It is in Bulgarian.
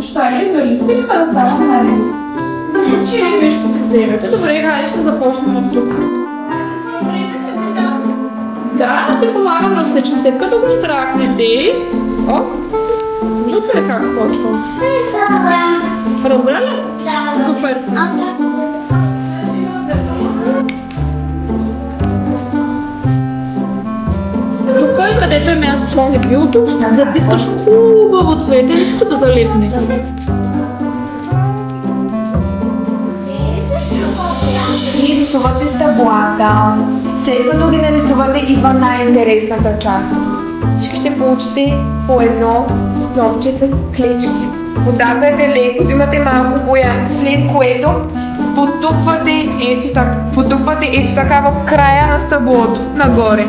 предпочитали валите или парасала наред? Че вие ще се вземете. Добре, хайде ще започнем от тук. Да, ще помагам да слечем. След като го страхнете. О, виждате ли как почвам? Разбра ли? Да. Супер. Тук, където е мястото с лепилото, затискаш хубаво цветенето да залепне. И рисувате стъблата. След като ги нарисувате, идва най-интересната част. Всички ще получите по едно снопче с клечки. Подавате леко, взимате малко боя, след което потупвате ето така в края на стъблото, нагоре.